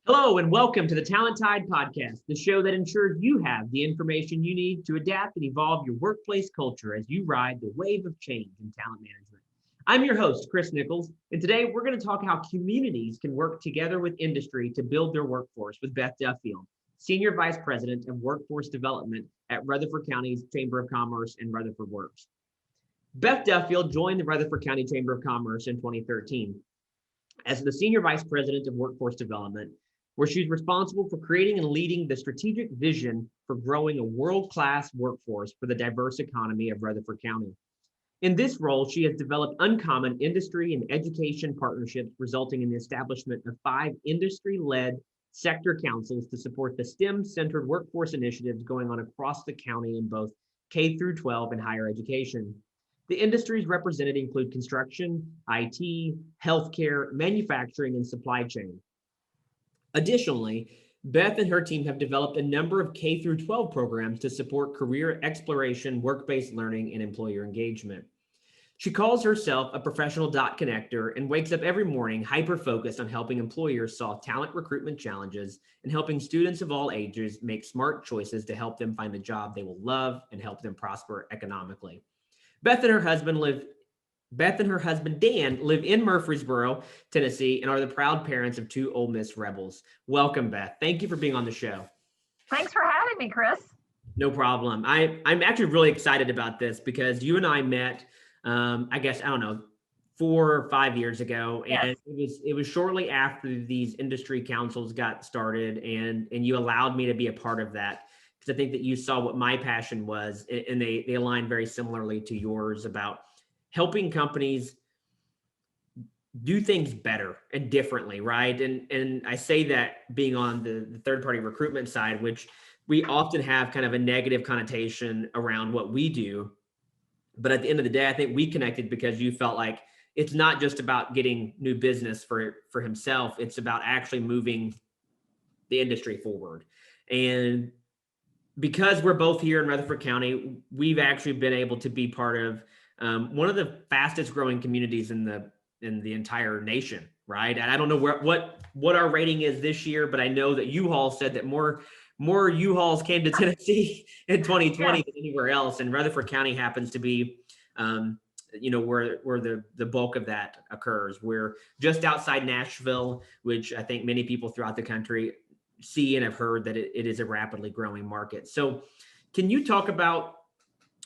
Hello and welcome to the Talent Tide podcast, the show that ensures you have the information you need to adapt and evolve your workplace culture as you ride the wave of change in talent management. I'm your host, Chris Nichols, and today we're going to talk how communities can work together with industry to build their workforce with Beth Duffield, Senior Vice President of Workforce Development at Rutherford County's Chamber of Commerce and Rutherford Works. Beth Duffield joined the Rutherford County Chamber of Commerce in 2013 as the Senior Vice President of Workforce Development, where she's responsible for creating and leading the strategic vision for growing a world-class workforce for the diverse economy of Rutherford County. In this role, she has developed uncommon industry and education partnerships, resulting in the establishment of 5 industry-led sector councils to support the STEM-centered workforce initiatives going on across the county in both K through 12 and higher education. The industries represented include construction, IT, healthcare, manufacturing, and supply chain. Additionally, Beth and her team have developed a number of K through 12 programs to support career exploration, work-based learning, and employer engagement. She calls herself a professional dot connector and wakes up every morning hyper-focused on helping employers solve talent recruitment challenges and helping students of all ages make smart choices to help them find the job they will love and help them prosper economically. Beth and her husband Dan live in Murfreesboro, Tennessee, and are the proud parents of 2 Ole Miss Rebels. Welcome, Beth. Thank you for being on the show. Thanks for having me, Chris. No problem. I'm actually really excited about this because you and I met, I don't know, 4 or 5 years ago, and yes. it was shortly after these industry councils got started, and you allowed me to be a part of that. Because I think that you saw what my passion was, and they align very similarly to yours about helping companies do things better and differently, right? And I say that being on the third-party recruitment side, which we often have kind of a negative connotation around what we do. But at the end of the day, I think we connected because you felt like it's not just about getting new business for himself. It's about actually moving the industry forward. And because we're both here in Rutherford County, we've actually been able to be part of one of the fastest growing communities in the entire nation, right? And I don't know what our rating is this year, but I know that U-Haul said that more U-Hauls came to Tennessee in 2020 than anywhere else, and Rutherford County happens to be where the bulk of that occurs. We're just outside Nashville, which I think many people throughout the country see and have heard that it is a rapidly growing market. So can you talk about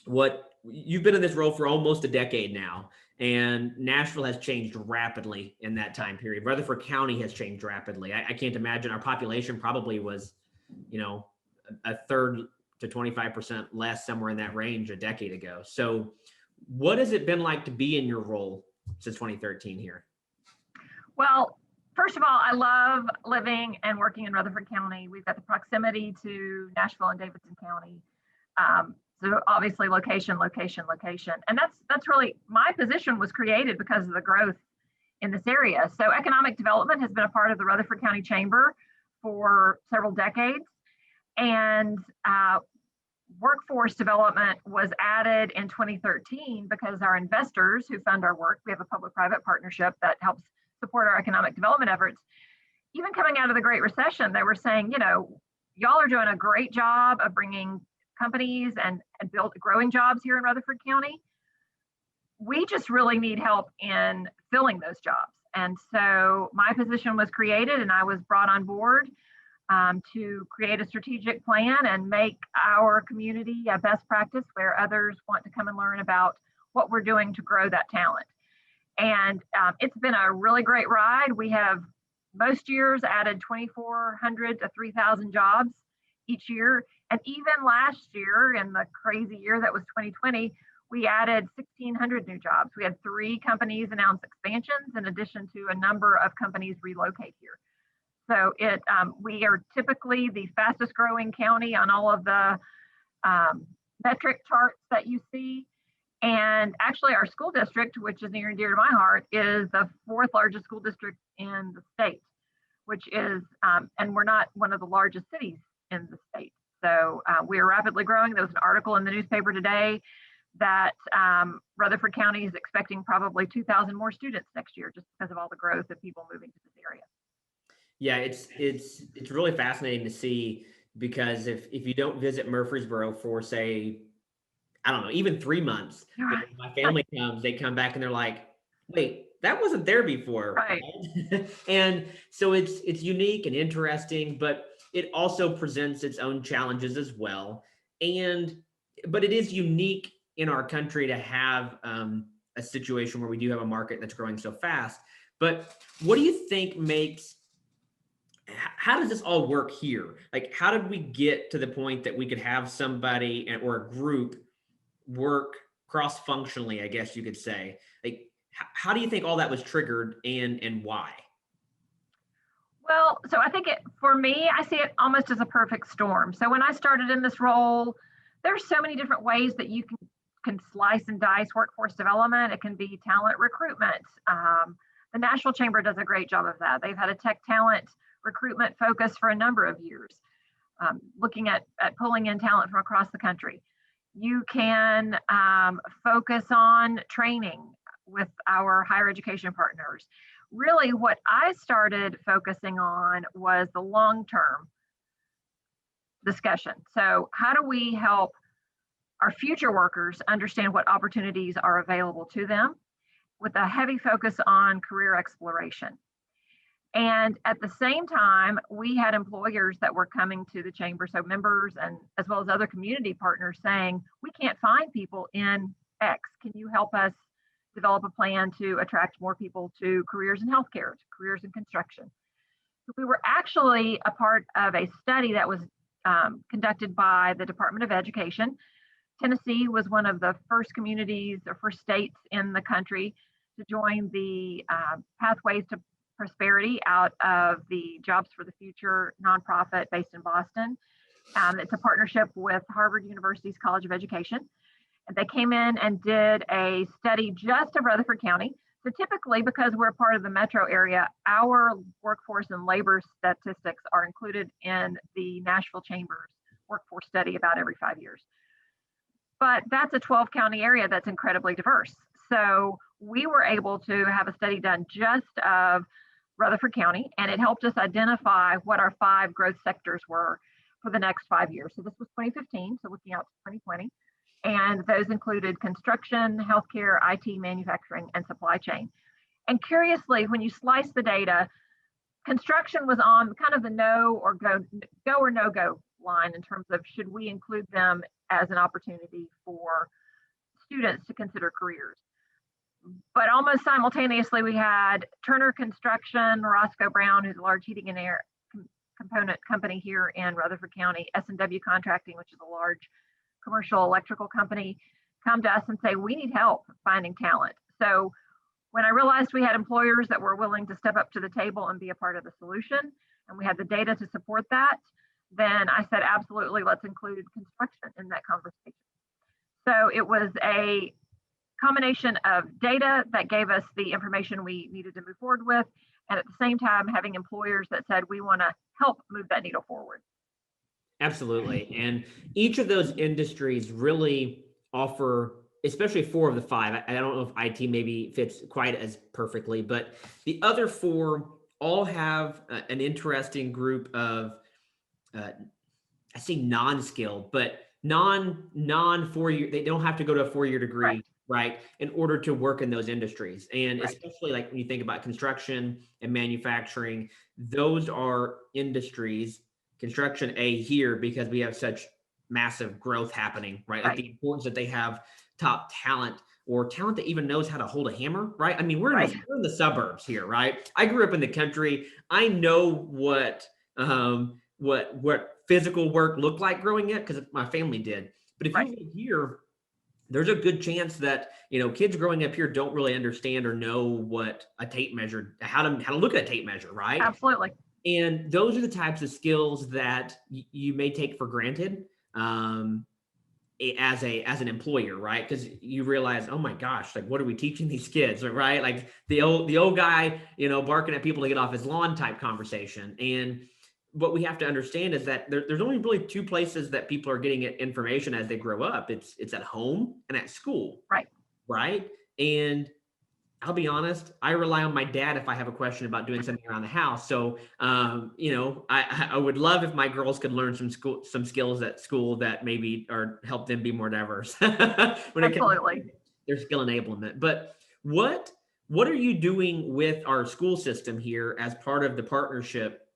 what you've been in this role for almost a decade now, and Nashville has changed rapidly in that time period. Rutherford County has changed rapidly. I can't imagine our population probably was, a third to 25% less, somewhere in that range a decade ago. So what has it been like to be in your role since 2013 here? Well, first of all, I love living and working in Rutherford County. We've got the proximity to Nashville and Davidson County. So obviously location. And that's really, my position was created because of the growth in this area. So economic development has been a part of the Rutherford County Chamber for several decades. And workforce development was added in 2013 because our investors who fund our work, we have a public-private partnership that helps support our economic development efforts. Even coming out of the Great Recession, they were saying, y'all are doing a great job of bringing companies and growing jobs here in Rutherford County. We just really need help in filling those jobs. And so my position was created and I was brought on board to create a strategic plan and make our community a best practice where others want to come and learn about what we're doing to grow that talent. And it's been a really great ride. We have most years added 2,400 to 3,000 jobs each year. And even last year, in the crazy year that was 2020, we added 1,600 new jobs. We had 3 companies announce expansions in addition to a number of companies relocate here. So we are typically the fastest growing county on all of the metric charts that you see. And actually our school district, which is near and dear to my heart, is the 4th largest school district in the state, which is, and we're not one of the largest cities in the state. So we are rapidly growing. There was an article in the newspaper today that Rutherford County is expecting probably 2,000 more students next year just because of all the growth of people moving to this area. Yeah, it's really fascinating to see because if you don't visit Murfreesboro for say, I don't know, even 3 months, when my family comes, they come back and they're like, wait, that wasn't there before, Right. right? And so it's unique and interesting, but it also presents its own challenges as well. And but it is unique in our country to have a situation where we do have a market that's growing so fast. But what do you think makes how does this all work here? Like, how did we get to the point that we could have somebody or a group work cross functionally, I guess you could say? Like, how do you think all that was triggered and why? Well, so I think for me, I see it almost as a perfect storm. So when I started in this role, there's so many different ways that you can slice and dice workforce development. It can be talent recruitment. The National Chamber does a great job of that. They've had a tech talent recruitment focus for a number of years, looking at pulling in talent from across the country. You can focus on training with our higher education partners. Really, what I started focusing on was the long-term discussion. So how do we help our future workers understand what opportunities are available to them with a heavy focus on career exploration? And at the same time, we had employers that were coming to the chamber, so members and as well as other community partners saying, we can't find people in X. Can you help us develop a plan to attract more people to careers in healthcare, to careers in construction? So we were actually a part of a study that was conducted by the Department of Education. Tennessee was one of the first communities or first states in the country to join the Pathways to Prosperity out of the Jobs for the Future nonprofit based in Boston. It's a partnership with Harvard University's College of Education. And they came in and did a study just of Rutherford County. So typically, because we're part of the metro area, our workforce and labor statistics are included in the Nashville Chamber's workforce study about every 5 years. But that's a 12 county area that's incredibly diverse. So we were able to have a study done just of Rutherford County, and it helped us identify what our 5 growth sectors were for the next 5 years. So this was 2015, so looking out to 2020. And those included construction, healthcare, IT, manufacturing, and supply chain. And curiously, when you slice the data, construction was on kind of the no or no go line in terms of should we include them as an opportunity for students to consider careers. But almost simultaneously, we had Turner Construction, Roscoe Brown, who's a large heating and air component company here in Rutherford County, S&W Contracting, which is a large commercial electrical company, come to us and say, we need help finding talent. So when I realized we had employers that were willing to step up to the table and be a part of the solution, and we had the data to support that, then I said, absolutely, let's include construction in that conversation. So it was a combination of data that gave us the information we needed to move forward with, and at the same time, having employers that said, we want to help move that needle forward. Absolutely. And each of those industries really offer, especially 4 of the 5. I don't know if IT maybe fits quite as perfectly, but the other 4 all have an interesting group of, I say non-skilled, but non 4-year, they don't have to go to a 4-year degree, right, in order to work in those industries. And especially like when you think about construction and manufacturing, those are industries, construction here, because we have such massive growth happening, right? Like the importance that they have top talent or talent that even knows how to hold a hammer, right? I mean, we're in the suburbs here, right? I grew up in the country. I know what physical work looked like growing up because my family did. But if you live here, there's a good chance that kids growing up here don't really understand or know what a tape measure, how to look at a tape measure, right? Absolutely. And those are the types of skills that you may take for granted as an employer, right? Because you realize, oh my gosh, like what are we teaching these kids, right? Like the old guy, barking at people to get off his lawn type conversation. And what we have to understand is that there's only really 2 places that people are getting information as they grow up. It's at home and at school, right? And I'll be honest, I rely on my dad if I have a question about doing something around the house. So, I would love if my girls could learn some skills at school that maybe or help them be more diverse when it comes to Absolutely. their skill enablement. But what what are you doing with our school system here as part of the partnership?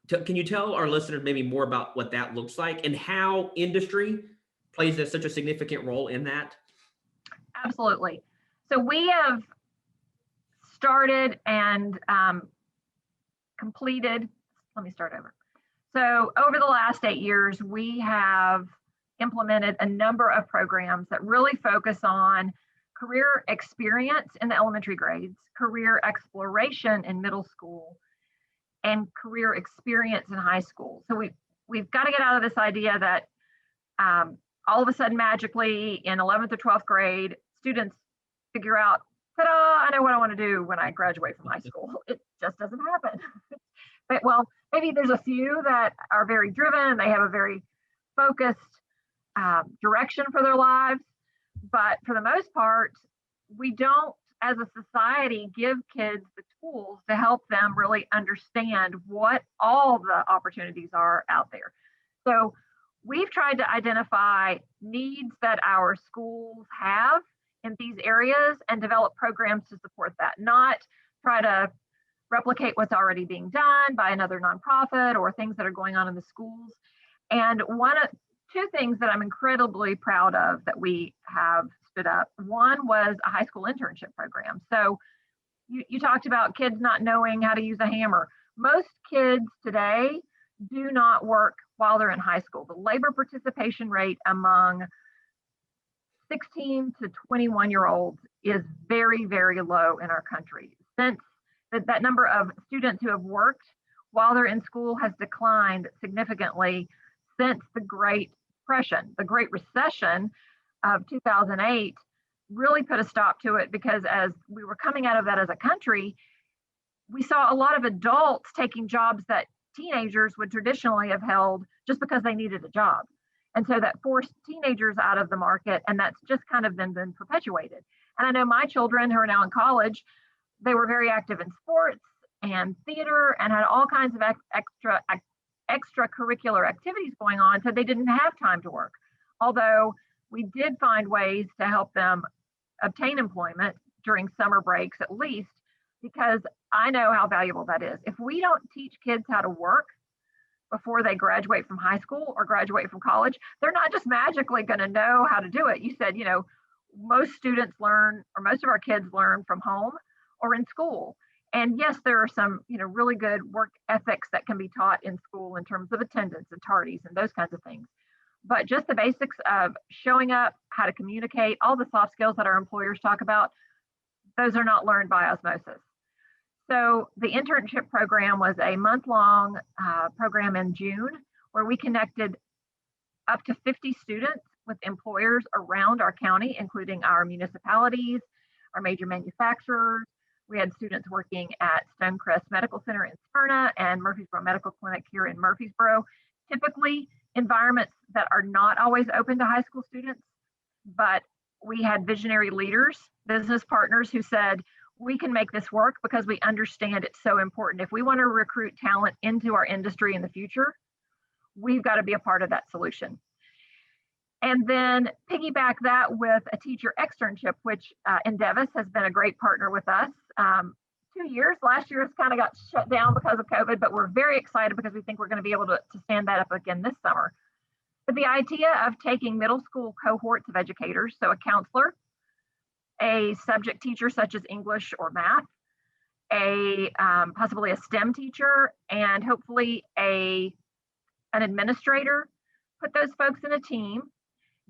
Can you tell our listeners maybe more about what that looks like and how industry plays such a significant role in that? Absolutely. So we have started and completed, let me start over. So over the last 8 years, we have implemented a number of programs that really focus on career experience in the elementary grades, career exploration in middle school, and career experience in high school. So we've got to get out of this idea that all of a sudden magically in 11th or 12th grade, students figure out, ta-da, I know what I want to do when I graduate from high school. It just doesn't happen. But well, maybe there's a few that are very driven and they have a very focused direction for their lives. But for the most part, we don't, as a society, give kids the tools to help them really understand what all the opportunities are out there. So we've tried to identify needs that our schools have in these areas and develop programs to support that, not try to replicate what's already being done by another nonprofit or things that are going on in the schools. And two things that I'm incredibly proud of that we have stood up. One was a high school internship program. So you talked about kids not knowing how to use a hammer. Most kids today do not work while they're in high school. The labor participation rate among 16 to 21-year-olds is very, very low in our country. Since that number of students who have worked while they're in school has declined significantly since the Great Depression. The Great Recession of 2008 really put a stop to it because as we were coming out of that as a country, we saw a lot of adults taking jobs that teenagers would traditionally have held just because they needed a job. And so that forced teenagers out of the market, and that's just kind of been perpetuated. And I know my children who are now in college, they were very active in sports and theater and had all kinds of extracurricular activities going on, so they didn't have time to work. Although we did find ways to help them obtain employment during summer breaks at least, because I know how valuable that is. If we don't teach kids how to work before they graduate from high school or graduate from college, they're not just magically going to know how to do it. You said, most students learn, or most of our kids learn from home or in school. And yes, there are some, really good work ethics that can be taught in school in terms of attendance and tardies and those kinds of things. But just the basics of showing up, how to communicate, all the soft skills that our employers talk about, those are not learned by osmosis. So the internship program was a month-long program in June where we connected up to 50 students with employers around our county, including our municipalities, our major manufacturers. We had students working at Stonecrest Medical Center in Smyrna and Murfreesboro Medical Clinic here in Murfreesboro, typically environments that are not always open to high school students. But we had visionary leaders, business partners who said, we can make this work because we understand it's so important. If we want to recruit talent into our industry in the future, we've got to be a part of that solution. And then piggyback that with a teacher externship, which Endevis has been a great partner with us. 2 years, last year it's kind of got shut down because of COVID, but we're very excited because we think we're going to be able to stand that up again this summer. But the idea of taking middle school cohorts of educators, so a counselor, a subject teacher such as English or math, possibly a STEM teacher, and hopefully an administrator, put those folks in a team.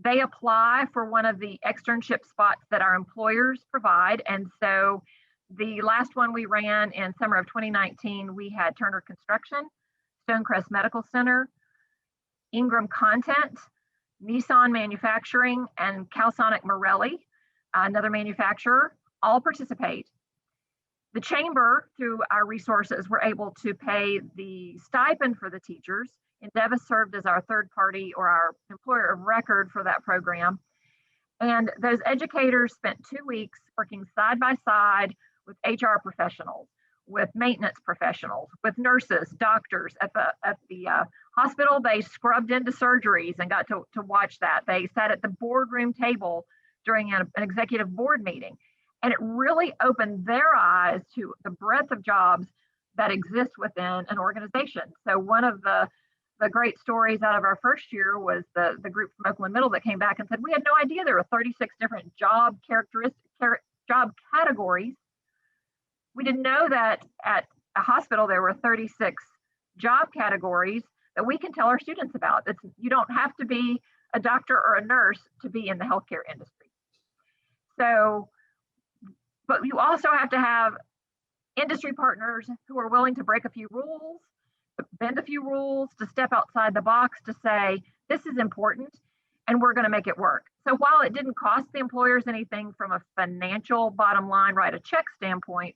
They apply for one of the externship spots that our employers provide. And so the last one we ran in summer of 2019, we had Turner Construction, Stonecrest Medical Center, Ingram Content, Nissan Manufacturing, and Calsonic Morelli, another manufacturer, all participate. The chamber, through our resources, were able to pay the stipend for the teachers. Endevis served as our third party or our employer of record for that program. And those educators spent 2 weeks working side by side with HR professionals, with maintenance professionals, with nurses, doctors at the hospital. They scrubbed into surgeries and got to watch that. They sat at the boardroom table during an executive board meeting. And it really opened their eyes to the breadth of jobs that exist within an organization. So one of the great stories out of our first year was the group from Oakland Middle that came back and said, we had no idea there were 36 different job categories. We didn't know that at a hospital there were 36 job categories that we can tell our students about. You don't have to be a doctor or a nurse to be in the healthcare industry. So, but you also have to have industry partners who are willing to break a few rules, to bend a few rules, to step outside the box, to say, this is important and we're going to make it work. So while it didn't cost the employers anything from a financial bottom line, write a check standpoint,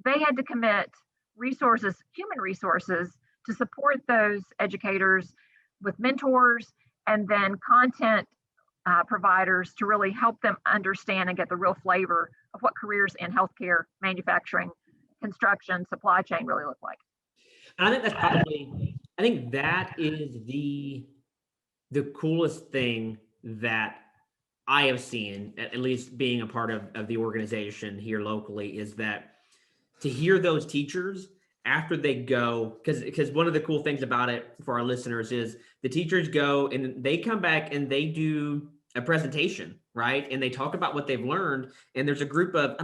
they had to commit resources, human resources, to support those educators with mentors and then content providers to really help them understand and get the real flavor of what careers in healthcare, manufacturing, construction, supply chain really look like. And I think that is the coolest thing that I have seen, at least being a part of the organization here locally, is that to hear those teachers after they go, because one of the cool things about it for our listeners is the teachers go and they come back and they do a presentation, right? And they talk about what they've learned. And there's a group of,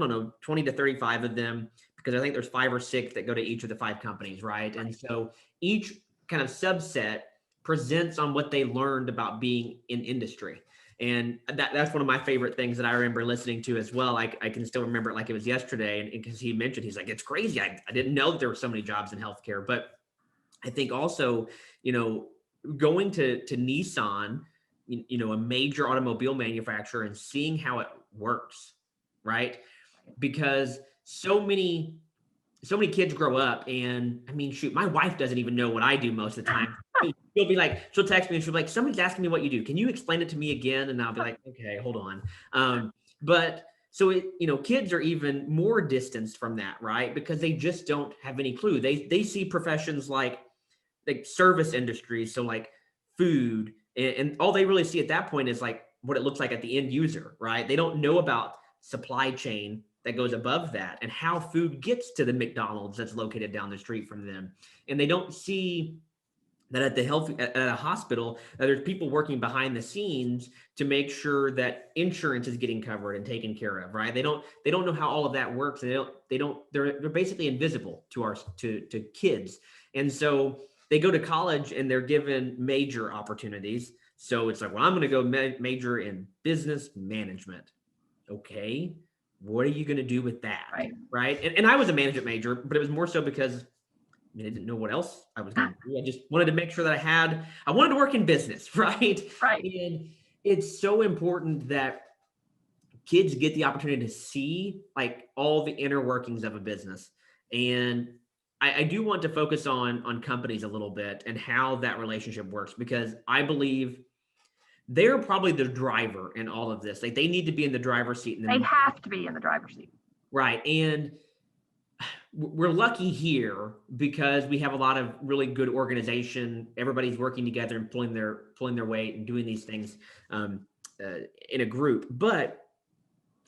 20 to 35 of them, because I think there's 5 or 6 that go to each of the 5 companies, right? And so each kind of subset presents on what they learned about being in industry. And that's one of my favorite things that I remember listening to as well. I can still remember it like it was yesterday. And because he mentioned, he's like, it's crazy. I didn't know that there were so many jobs in healthcare. But I think also, going to Nissan, a major automobile manufacturer, and seeing how it works, right? Because so many kids grow up, and shoot, my wife doesn't even know what I do most of the time. She'll text me and she'll be like, somebody's asking me what you do. Can you explain it to me again? And I'll be like, okay, hold on. But so kids are even more distanced from that, right? Because they just don't have any clue. They see professions like service industries. So like food, and all they really see at that point is like what it looks like at the end user, right? They don't know about supply chain that goes above that and how food gets to the McDonald's that's located down the street from them. And they don't see that at a hospital, there's people working behind the scenes to make sure that insurance is getting covered and taken care of, right? They don't know how all of that works. They're basically invisible to kids. And so they go to college and they're given major opportunities. So it's like, well, I'm going to go major in business management. Okay, what are you going to do with that? Right. And I was a management major, but it was more so because I didn't know what else I was going to do. I just wanted to make sure that I wanted to work in business, right? Right. And it's so important that kids get the opportunity to see like all the inner workings of a business. And I do want to focus on companies a little bit and how that relationship works, because I believe they're probably the driver in all of this. Like they need to be in the driver's seat. They have to be in the driver's seat. Right. And we're lucky here because we have a lot of really good organization. Everybody's working together and pulling their weight and doing these things in a group. But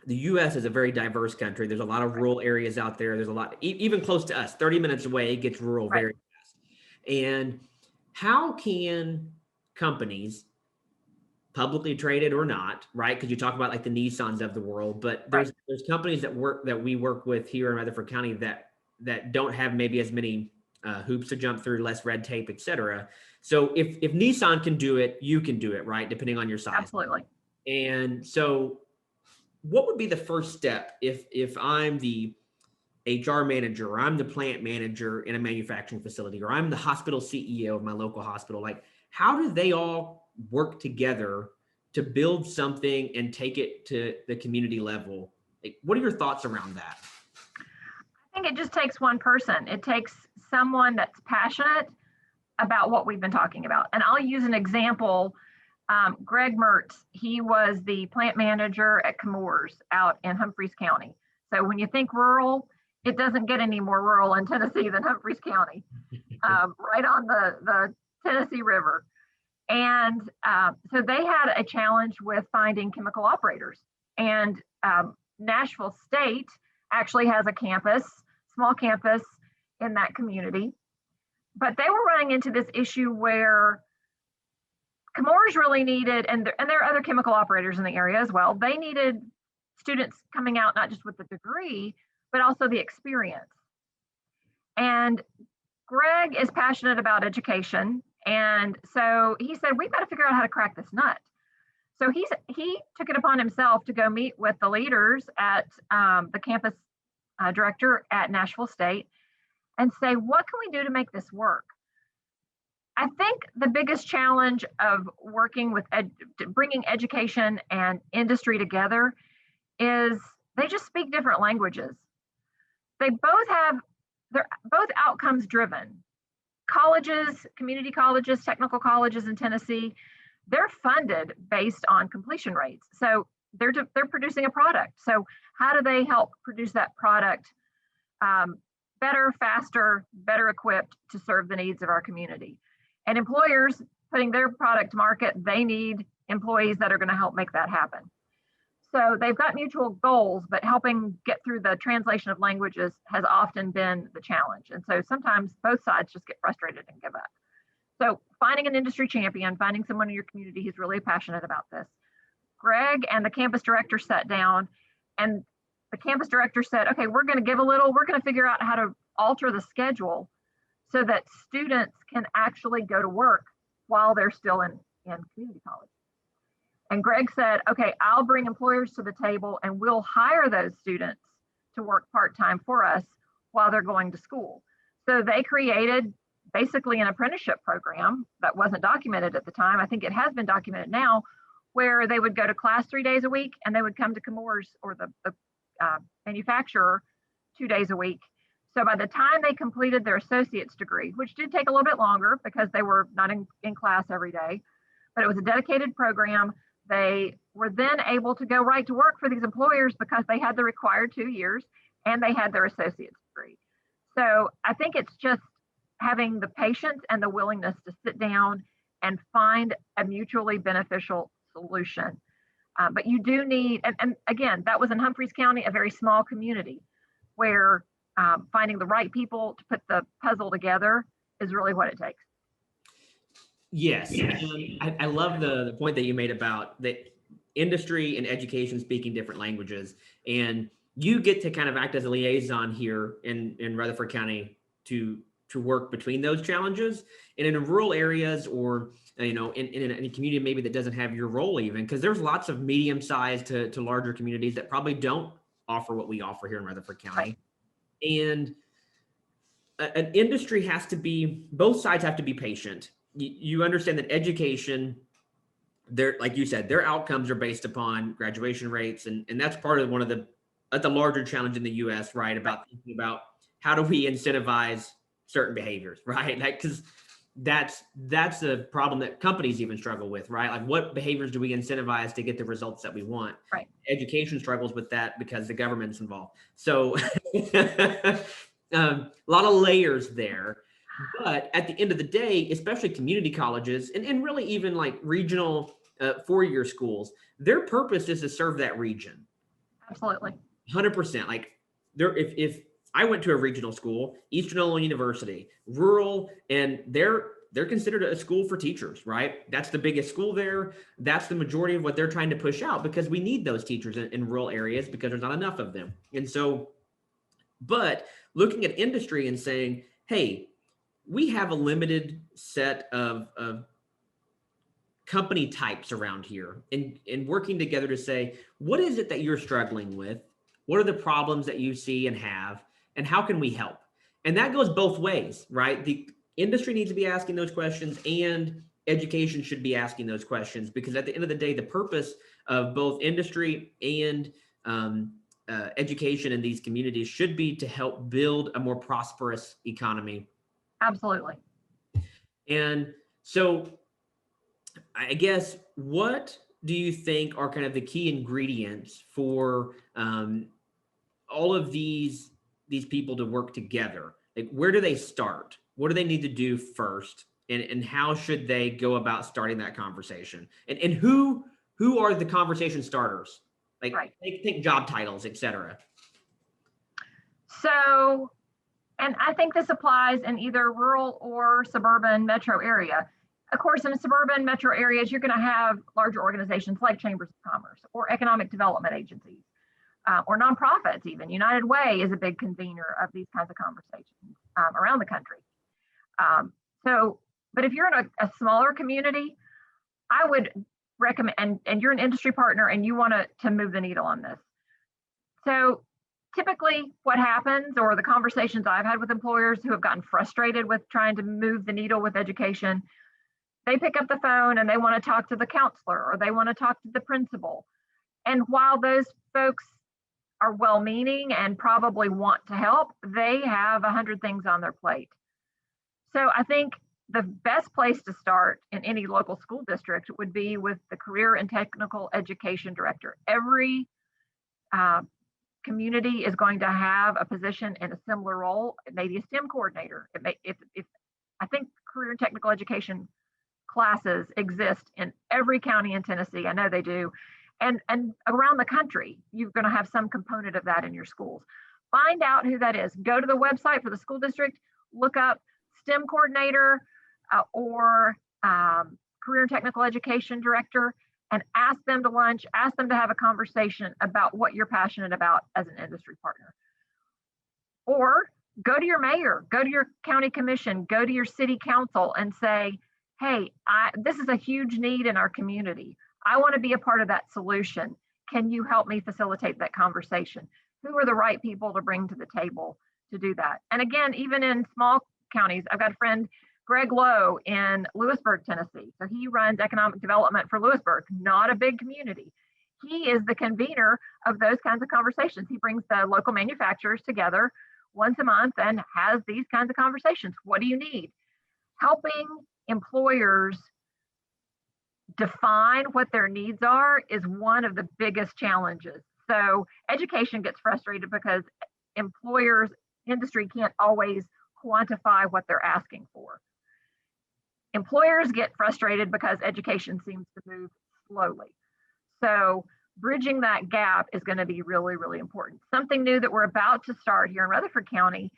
the U.S. is a very diverse country. There's a lot of rural areas out there. There's a lot, even close to us, 30 minutes away, it gets rural very fast. And how can companies, publicly traded or not, right? Because you talk about like the Nissans of the world, but there's companies that we work with here in Rutherford County that don't have maybe as many hoops to jump through, less red tape, et cetera. So if Nissan can do it, you can do it, right? Depending on your size. Absolutely. And so what would be the first step if I'm the HR manager, or I'm the plant manager in a manufacturing facility, or I'm the hospital CEO of my local hospital? Like, how do they all work together to build something and take it to the community level? Like, what are your thoughts around that? I think it just takes one person. It takes someone that's passionate about what we've been talking about. And I'll use an example Greg Mertz, he was the plant manager at Chemours out in Humphreys County. So when you think rural, it doesn't get any more rural in Tennessee than Humphreys County, right on the Tennessee River. And so they had a challenge with finding chemical operators. And Nashville State actually has a campus, small campus in that community. But they were running into this issue where Chemours really needed, and there are other chemical operators in the area as well, they needed students coming out not just with the degree, but also the experience. And Greg is passionate about education. And so he said, we've got to figure out how to crack this nut. So he took it upon himself to go meet with the leaders at the campus director at Nashville State and say, what can we do to make this work? I think the biggest challenge of working with bringing education and industry together is they just speak different languages. They're both outcomes driven. Colleges, community colleges, technical colleges in Tennessee, they're funded based on completion rates. So they're producing a product. So how do they help produce that product better, faster, better equipped to serve the needs of our community? And employers putting their product to market, they need employees that are going to help make that happen. So they've got mutual goals, but helping get through the translation of languages has often been the challenge. And so sometimes both sides just get frustrated and give up. So finding an industry champion, finding someone in your community who's really passionate about this. Greg and the campus director sat down, and the campus director said, okay, we're going to give a little, we're going to figure out how to alter the schedule so that students can actually go to work while they're still in community college. And Greg said, okay, I'll bring employers to the table and we'll hire those students to work part-time for us while they're going to school. So they created basically an apprenticeship program that wasn't documented at the time. I think it has been documented now, where they would go to class 3 days a week and they would come to Chemours or the manufacturer 2 days a week. So by the time they completed their associate's degree, which did take a little bit longer because they were not in class every day, but it was a dedicated program. They were then able to go right to work for these employers because they had the required 2 years and they had their associate's degree. So I think it's just having the patience and the willingness to sit down and find a mutually beneficial solution. But you do need, and again, that was in Humphreys County, a very small community where finding the right people to put the puzzle together is really what it takes. Yes. I love the point that you made about the industry and education speaking different languages. And you get to kind of act as a liaison here in Rutherford County to work between those challenges. And in rural areas or, in a community maybe that doesn't have your role even, because there's lots of medium-sized to larger communities that probably don't offer what we offer here in Rutherford County. Right. And an industry has to be, both sides have to be patient. You understand that education, like you said, their outcomes are based upon graduation rates. And that's part of that's a larger challenge in the US, right? About thinking about how do we incentivize certain behaviors, right? Like, because that's a problem that companies even struggle with, right? Like, what behaviors do we incentivize to get the results that we want? Right. Education struggles with that because the government's involved. So a lot of layers there. But at the end of the day, especially community colleges and really even like regional 4-year schools, their purpose is to serve that region. Absolutely. 100%. Like, if I went to a regional school, Eastern Illinois University, rural, and they're considered a school for teachers, right? That's the biggest school there. That's the majority of what they're trying to push out because we need those teachers in rural areas because there's not enough of them. And so, but looking at industry and saying, hey, we have a limited set of company types around here and working together to say, what is it that you're struggling with? What are the problems that you see and have? And how can we help? And that goes both ways, right? The industry needs to be asking those questions and education should be asking those questions because at the end of the day, the purpose of both industry and education in these communities should be to help build a more prosperous economy. Absolutely. And so I guess, what do you think are kind of the key ingredients for all of these people to work together? Like, where do they start? What do they need to do first? And how should they go about starting that conversation? And who are the conversation starters? Like, Right. think job titles, etc. So, and I think this applies in either rural or suburban metro area. Of course, in suburban metro areas, you're going to have larger organizations like chambers of commerce or economic development agencies, or nonprofits. Even United Way is a big convener of these kinds of conversations around the country. Um, so, but if you're in a smaller community, I would recommend, and you're an industry partner and you want to move the needle on this. So typically what happens, or the conversations I've had with employers who have gotten frustrated with trying to move the needle with education, they pick up the phone and they want to talk to the counselor or they want to talk to the principal. And while those folks are well-meaning and probably want to help, they have 100 things on their plate. So I think the best place to start in any local school district would be with the career and technical education director. Every community is going to have a position in a similar role, maybe a STEM coordinator. If I think career and technical education classes exist in every county in Tennessee. I know they do. And around the country, you're going to have some component of that in your schools. Find out who that is. Go to the website for the school district, look up STEM coordinator or career and technical education director, and ask them to lunch, ask them to have a conversation about what you're passionate about as an industry partner. Or go to your mayor, go to your county commission, go to your city council and say, hey, this is a huge need in our community. I want to be a part of that solution. Can you help me facilitate that conversation? Who are the right people to bring to the table to do that? And again, even in small counties, I've got a friend, Greg Lowe, in Lewisburg, Tennessee. So he runs economic development for Lewisburg, not a big community. He is the convener of those kinds of conversations. He brings the local manufacturers together once a month and has these kinds of conversations. What do you need? Helping employers define what their needs are is one of the biggest challenges. So education gets frustrated because employers, industry can't always quantify what they're asking for. Employers get frustrated because education seems to move slowly. So bridging that gap is going to be really, really important. Something new that we're about to start here in Rutherford County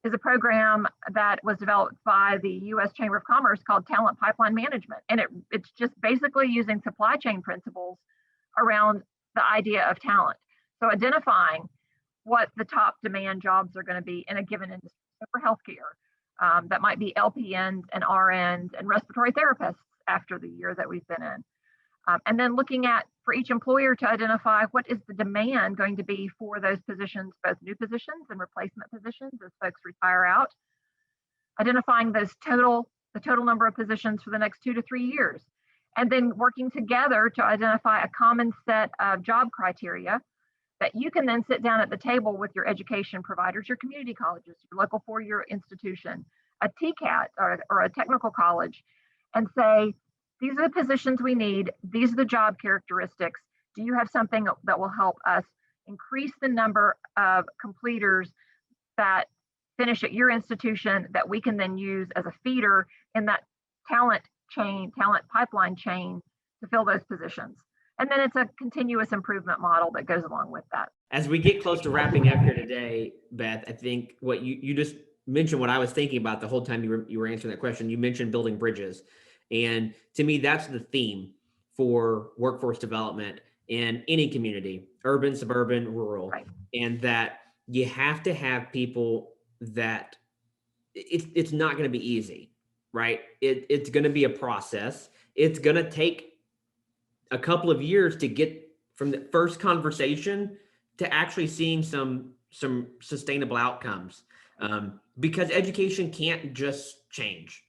is a program that was developed by the U.S. Chamber of Commerce called Talent Pipeline Management. And it's just basically using supply chain principles around the idea of talent. So identifying what the top demand jobs are going to be in a given industry. So for healthcare, that might be LPNs and RNs and respiratory therapists after the year that we've been in. And then looking at, for each employer, to identify what is the demand going to be for those positions, both new positions and replacement positions as folks retire out. Identifying the total number of positions for the next 2 to 3 years. And then working together to identify a common set of job criteria that you can then sit down at the table with your education providers, your community colleges, your local four-year institution, a TCAT or a technical college, and say, these are the positions we need. These are the job characteristics. Do you have something that will help us increase the number of completers that finish at your institution that we can then use as a feeder in that talent pipeline chain to fill those positions? And then it's a continuous improvement model that goes along with that. As we get close to wrapping up here today, Beth, I think what you just mentioned, what I was thinking about the whole time you were answering that question, you mentioned building bridges. And to me, that's the theme for workforce development in any community, urban, suburban, rural. Right. And that you have to have people that it's not going to be easy, right? It's going to be a process. It's going to take a couple of years to get from the first conversation to actually seeing some sustainable outcomes, because education can't just change.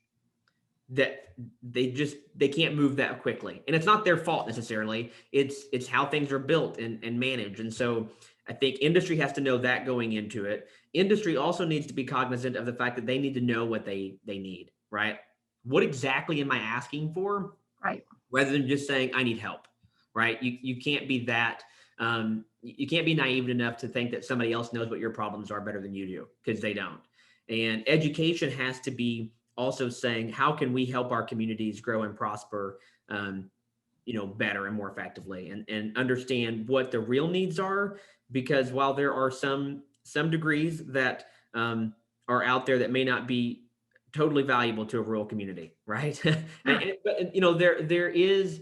That they can't move that quickly, and it's not their fault necessarily. It's how things are built and managed. And so I think industry has to know that going into it. Industry also needs to be cognizant of the fact that they need to know what they need, right? What exactly am I asking for? Right. rather than just saying, I need help, right? You can't be that, you can't be naive enough to think that somebody else knows what your problems are better than you do, because they don't. And education has to be also saying, how can we help our communities grow and prosper, better and more effectively, and understand what the real needs are. Because while there are some degrees that are out there that may not be totally valuable to a rural community, right? But there is,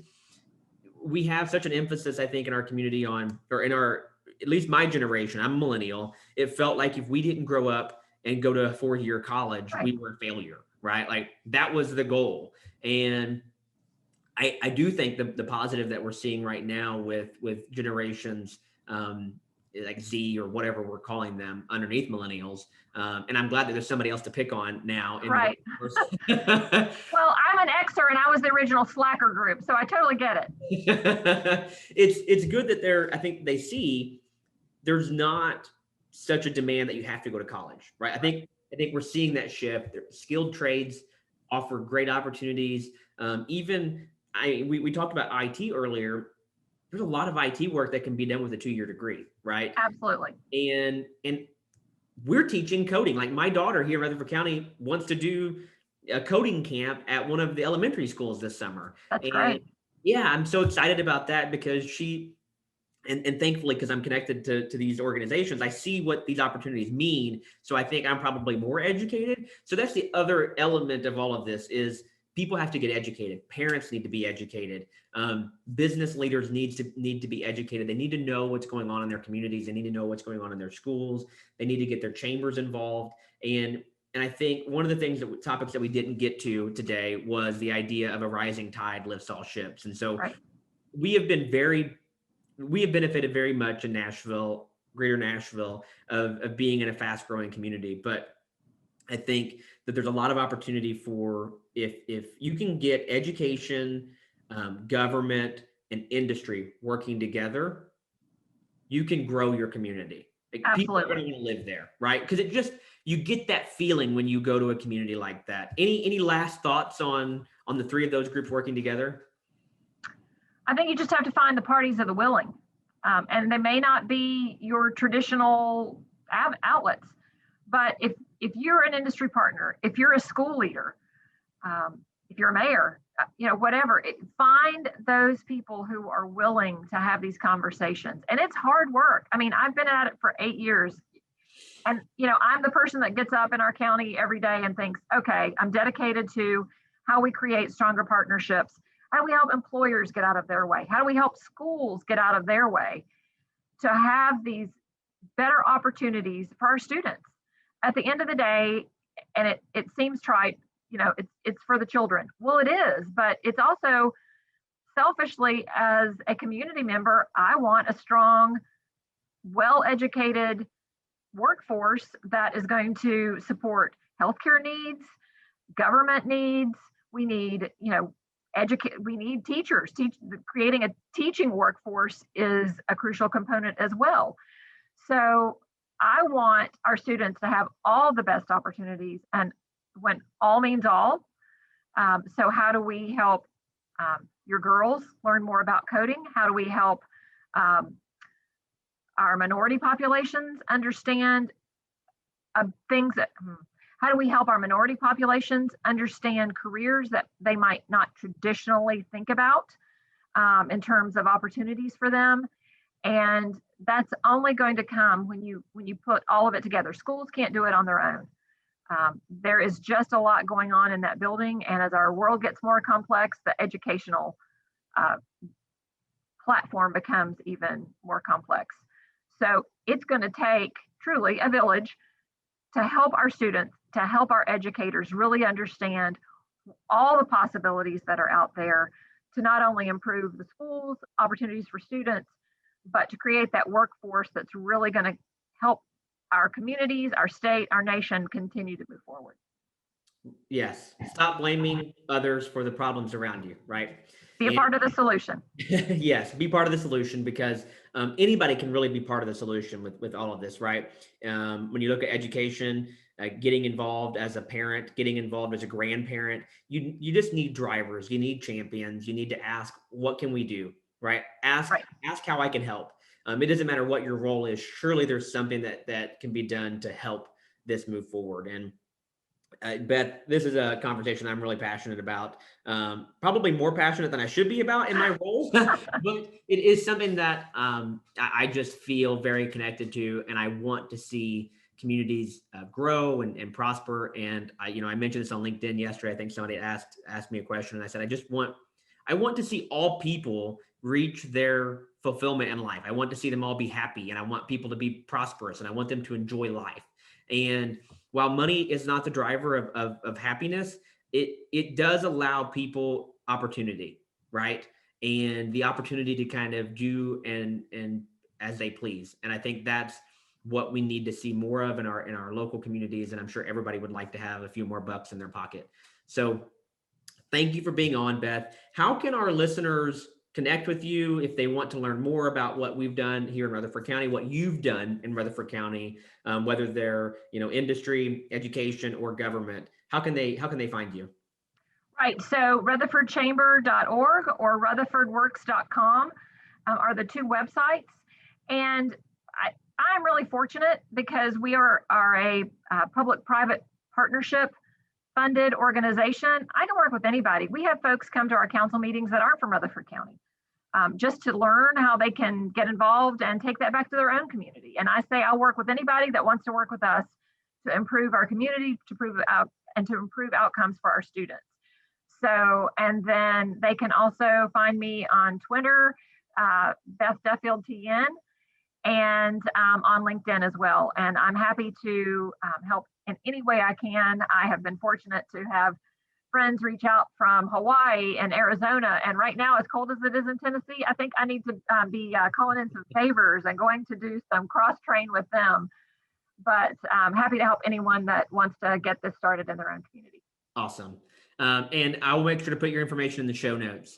we have such an emphasis, I think, in our community on, or in our, at least my generation, I'm a millennial. It felt like if we didn't grow up and go to a 4-year college, Right. we were a failure, right? Like that was the goal. And I do think the positive that we're seeing right now with generations like Z or whatever we're calling them underneath millennials, and I'm glad that there's somebody else to pick on now. Right. Well, I'm an Xer and I was the original slacker group, so I totally get it. It's good that I think they see there's not such a demand that you have to go to college, right? I think we're seeing that shift. Skilled trades offer great opportunities. Even we talked about IT earlier. There's a lot of IT work that can be done with a 2-year degree, right? Absolutely. And we're teaching coding. Like my daughter here in Rutherford County wants to do a coding camp at one of the elementary schools this summer. That's great. Yeah, I'm so excited about that because and thankfully, because I'm connected to these organizations, I see what these opportunities mean. So I think I'm probably more educated. So that's the other element of all of this is people have to get educated. Parents need to be educated. Business leaders need to be educated. They need to know what's going on in their communities. They need to know what's going on in their schools. They need to get their chambers involved. And I think one of the topics that we didn't get to today was the idea of a rising tide lifts all ships. And so we have benefited very much in Nashville, greater Nashville, of being in a fast growing community. But I think that there's a lot of opportunity for if you can get education, government, and industry working together, you can grow your community. Like, people are going to want to live there, right? Because you get that feeling when you go to a community like that. Any last thoughts on the three of those groups working together? I think you just have to find the parties of the willing. And they may not be your traditional outlets, but if you're an industry partner, if you're a school leader, if you're a mayor, whatever, find those people who are willing to have these conversations. And it's hard work. I mean, I've been at it for 8 years. And, I'm the person that gets up in our county every day and thinks, okay, I'm dedicated to how we create stronger partnerships. How do we help employers get out of their way? How do we help schools get out of their way to have these better opportunities for our students? At the end of the day, and it seems trite, it's for the children. Well, it is, but it's also selfishly, as a community member, I want a strong, well-educated workforce that is going to support healthcare needs, government needs. We need, we need teachers. Creating a teaching workforce is a crucial component as well. So I want our students to have all the best opportunities, and when all means all. So how do we help your girls learn more about coding? How do we help our minority populations understand things that, how do we help our minority populations understand careers that they might not traditionally think about in terms of opportunities for them? And that's only going to come when you put all of it together. Schools can't do it on their own. There is just a lot going on in that building. And as our world gets more complex, the educational platform becomes even more complex. So it's going to take truly a village to help our students, to help our educators really understand all the possibilities that are out there to not only improve the schools, opportunities for students, but to create that workforce that's really going to help our communities, our state, our nation continue to move forward. Yes. Stop blaming others for the problems around you, right? Be a part of the solution. Yes, be part of the solution, because anybody can really be part of the solution with all of this, right? When you look at education, getting involved as a parent, getting involved as a grandparent. You just need drivers. You need champions. You need to ask, what can we do? Right? Ask how I can help. It doesn't matter what your role is. Surely there's something that can be done to help this move forward. And Beth, this is a conversation I'm really passionate about, probably more passionate than I should be about in my role, but it is something that I just feel very connected to, and I want to see communities grow and prosper. And I mentioned this on LinkedIn yesterday. I think somebody asked me a question, and I said, I want to see all people reach their fulfillment in life. I want to see them all be happy, and I want people to be prosperous, and I want them to enjoy life. And while money is not the driver of happiness, it does allow people opportunity, right? And the opportunity to kind of do and as they please. And I think that's what we need to see more of in our local communities. And I'm sure everybody would like to have a few more bucks in their pocket. So thank you for being on, Beth. How can our listeners connect with you if they want to learn more about what we've done here in Rutherford County, what you've done in Rutherford County, whether they're industry, education, or government? How can they find you? Right. So rutherfordchamber.org or rutherfordworks.com are the two websites. And I'm really fortunate because we are a public-private partnership funded organization. I can work with anybody. We have folks come to our council meetings that aren't from Rutherford County, just to learn how they can get involved and take that back to their own community. And I say I'll work with anybody that wants to work with us to improve our community, to improve outcomes for our students. So, and then they can also find me on Twitter, Beth Duffield TN, and on LinkedIn as well. And I'm happy to help in any way I can. I have been fortunate to have friends reach out from Hawaii and Arizona. And right now, as cold as it is in Tennessee, I think I need to be calling in some favors and going to do some cross-train with them. But I'm happy to help anyone that wants to get this started in their own community. Awesome. And I'll make sure to put your information in the show notes.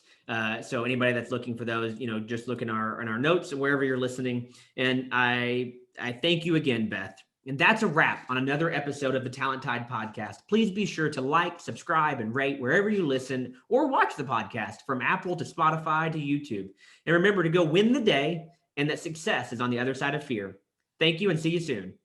So anybody that's looking for those, just look in our notes and wherever you're listening. And I thank you again, Beth. And that's a wrap on another episode of the Talent Tide podcast. Please be sure to like, subscribe, and rate wherever you listen or watch the podcast, from Apple to Spotify to YouTube. And remember to go win the day, and that success is on the other side of fear. Thank you, and see you soon.